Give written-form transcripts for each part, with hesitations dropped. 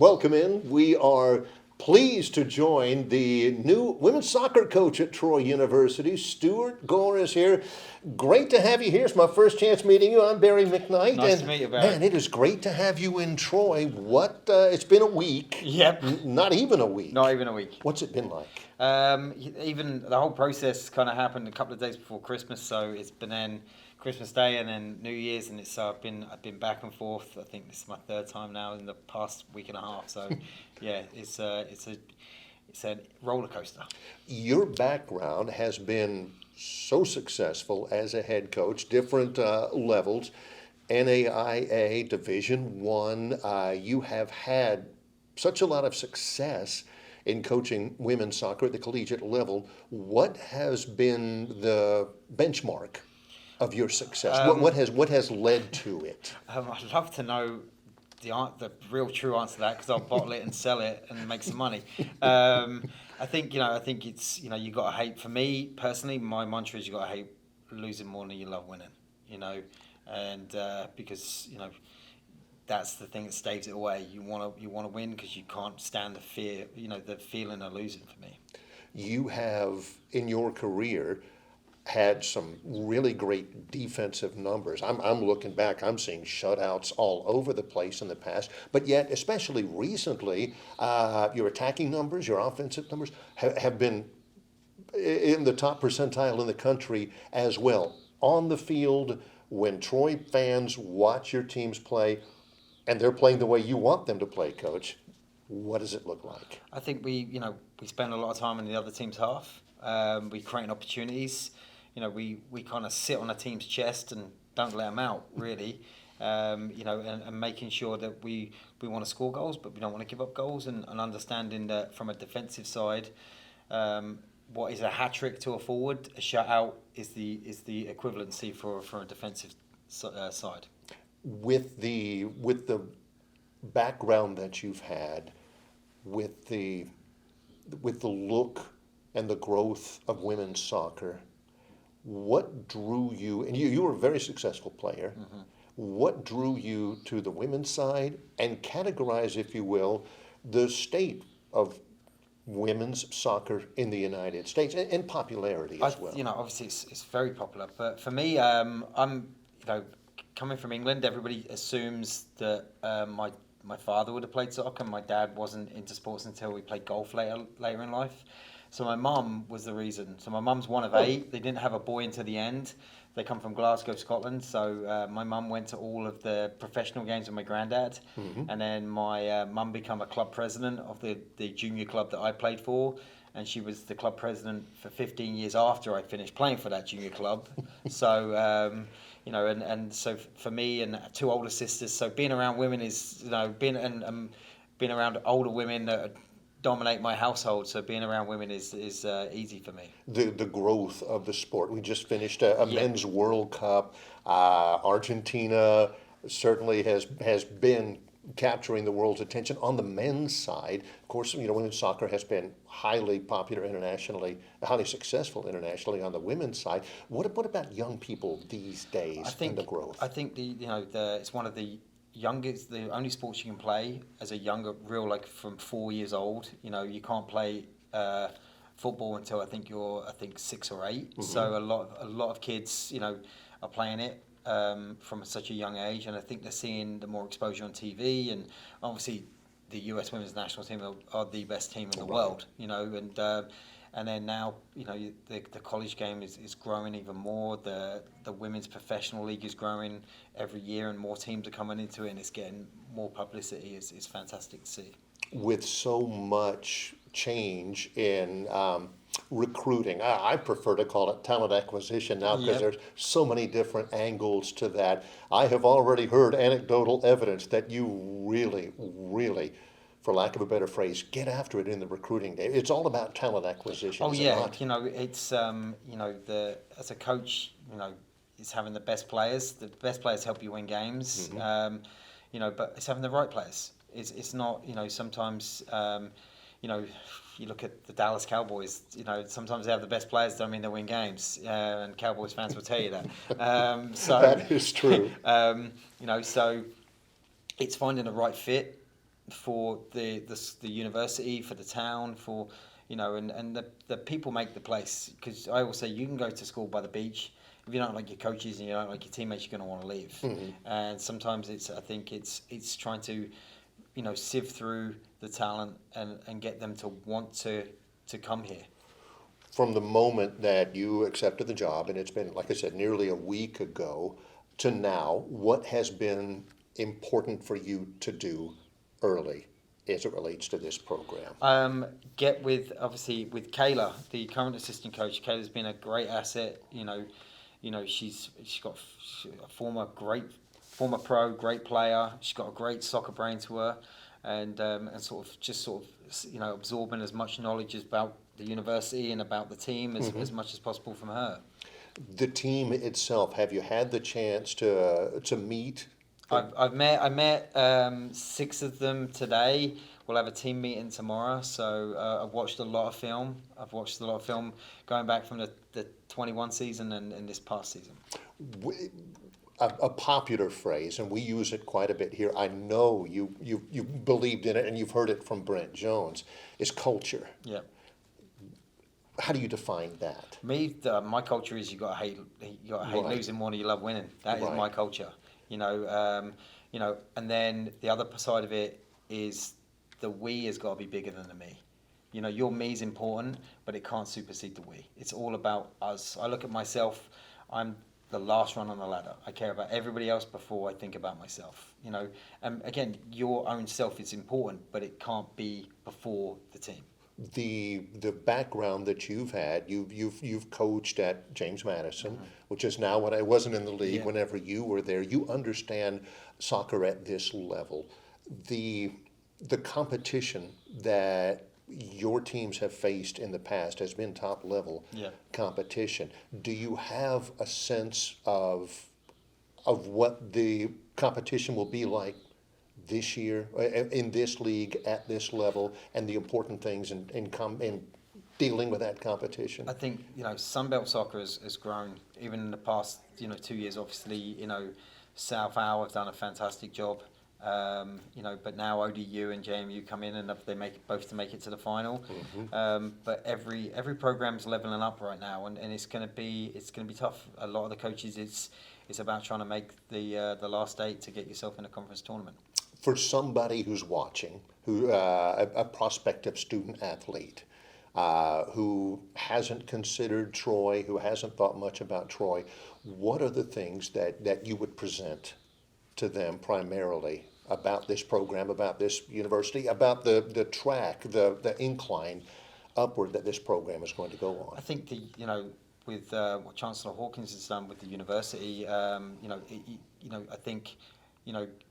Welcome in. We are pleased to join the new women's soccer coach at Troy University. Stuart Gore is here. Great to have you here. It's my first chance meeting you. I'm Barry McKnight. Nice to meet you, Barry. Man, it is great to have you in Troy. It's been a week. Yep. Not even a week. Not even a week. What's it been like? Even the whole process kind of happened a couple of days before Christmas, so it's been then Christmas Day and then New Year's, and I've been back and forth. I think this is my third time now in the past week and a half. So, yeah, it's a roller coaster. Your background has been so successful as a head coach, different levels, NAIA, Division I. You have had such a lot of success in coaching women's soccer at the collegiate level. What has been the benchmark of your success? What has led to it? I'd love to know the real true answer to that, because I'll bottle it and sell it and make some money. I think it's you got to hate. For me personally, my mantra is you got to hate losing more than you love winning. And because that's the thing that staves it away. You want to win because you can't stand the fear. The feeling of losing for me. You have in your career had some really great defensive numbers. I'm looking back, I'm seeing shutouts all over the place in the past, but yet, especially recently, your attacking numbers, your offensive numbers have been in the top percentile in the country as well. On the field, when Troy fans watch your teams play, and they're playing the way you want them to play, Coach, what does it look like? I think we spend a lot of time in the other team's half. We create opportunities. We kind of sit on a team's chest and don't let them out, really. And making sure that we want to score goals, but we don't want to give up goals, and understanding that from a defensive side, what is a hat trick to a forward, a shutout is the equivalency for a defensive side. With the background that you've had, with the look and the growth of women's soccer, what drew you, and you were a very successful player, what drew you to the women's side, and categorize, if you will, the state of women's soccer in the United States and popularity as well? Obviously it's very popular, but for me, I'm coming from England, everybody assumes that my father would have played soccer. My dad wasn't into sports until we played golf later in life. So my mum was the reason. So my mum's one of 8. They didn't have a boy until the end. They come from Glasgow, Scotland. So my mum went to all of the professional games with my granddad. And then my mum became a club president of the junior club that I played for. And she was the club president for 15 years after I finished playing for that junior club. So, and so for me and 2 older sisters, so being around women is, being around older women that dominate my household, so being around women is easy for me. The growth of the sport. We just finished a men's World Cup. Argentina certainly has been capturing the world's attention. On the men's side, of course, women's soccer has been highly popular internationally, highly successful internationally. On the women's side, what about young people these days and the growth? I think it's one of the youngest, the only sports you can play as a younger, from 4 years old. You can't play football until I think you're 6 or 8. So a lot of kids are playing it from such a young age, and I think they're seeing the more exposure on TV, and obviously the US women's national team are the best team in the world, and then now the college game is growing even more. The women's professional league is growing every year, and more teams are coming into it, and it's getting more publicity. It's fantastic to see. With so much change in recruiting, I prefer to call it talent acquisition now, because there's so many different angles to that. I have already heard anecdotal evidence that you really, really, for lack of a better phrase, get after it in the recruiting game. It's all about talent acquisition. Oh yeah, it's as a coach, it's having the best players. The best players help you win games. But it's having the right players. It's not, sometimes, you look at the Dallas Cowboys, sometimes they have the best players, don't mean they win games, and Cowboys fans will tell you that. So that is true. So it's finding the right fit. for the university, for the town, for and the people make the place. Because I always say you can go to school by the beach. If you don't like your coaches and you don't like your teammates, you're going to want to leave. Mm-hmm. And sometimes I think it's trying to sift through the talent and get them to want to come here. From the moment that you accepted the job, and it's been, like I said, nearly a week ago to now, what has been important for you to do early as it relates to this program? Get with Kayla, the current assistant coach. Kayla's been a great asset. She's got a former pro, great player. She's got a great soccer brain to her, and sort of absorbing as much knowledge about the university and about the team as much as possible from her. The team itself, have you had the chance to meet? I met 6 of them today. We'll have a team meeting tomorrow. So I've watched a lot of film. Going back from the 21 season and this past season. A popular phrase, and we use it quite a bit here. I know you believed in it, and you've heard it from Brent Jones. Is culture. Yeah. How do you define that? My culture is you got to hate Right. losing more than you love winning. That is Right. my culture. And then the other side of it is the we has got to be bigger than the me. Your me is important, but it can't supersede the we. It's all about us. I look at myself. I'm the last run on the ladder. I care about everybody else before I think about myself. And again, your own self is important, but it can't be before the team. The background that you've had, you've coached at James Madison, which is now when I wasn't in the league. Yeah. Whenever you were there, you understand soccer at this level. The competition that your teams have faced in the past has been top level competition. Do you have a sense of what the competition will be like this year in this league at this level, and the important things in dealing with that competition? I think Sunbelt soccer has grown even in the past 2 years. Obviously, South Owl have done a fantastic job. But now ODU and JMU come in and they make both to make it to the final. But every program's leveling up right now, and it's going to be tough. A lot of the coaches, it's about trying to make the last 8 to get yourself in a conference tournament. For somebody who's watching, a prospective student athlete, who hasn't considered Troy, who hasn't thought much about Troy, what are the things that you would present to them primarily about this program, about this university, about the track, the incline upward that this program is going to go on? I think with what Chancellor Hawkins has done with the university, I think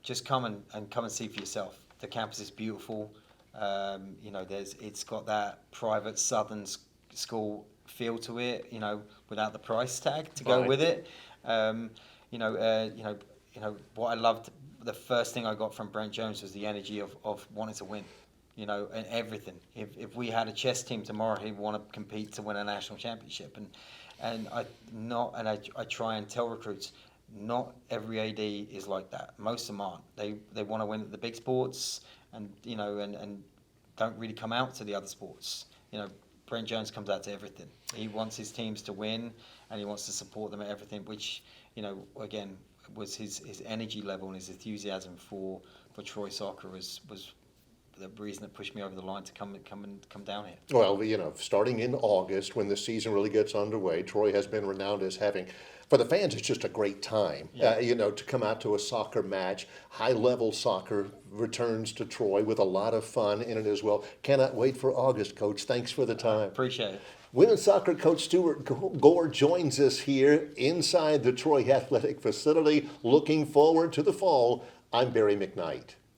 just come and see for yourself. The campus is beautiful. It's got that private southern school feel to it. Without the price tag to go with it. What I loved, the first thing I got from Brent Jones was the energy of wanting to win, and everything. If we had a chess team tomorrow, he'd want to compete to win a national championship. And I try and tell recruits, not every AD is like that. Most of them aren't. They want to win at the big sports and don't really come out to the other sports. Brent Jones comes out to everything. He wants his teams to win, and he wants to support them at everything, which, again, was his energy level and his enthusiasm for Troy soccer was the reason that pushed me over the line to come down here. Well, starting in August, when the season really gets underway, Troy has been renowned as having, for the fans, it's just a great time, to come out to a soccer match. High-level soccer returns to Troy with a lot of fun in it as well. Cannot wait for August, Coach. Thanks for the time. Appreciate it. Women's soccer coach Stuart Gore joins us here inside the Troy Athletic Facility. Looking forward to the fall. I'm Barry McKnight.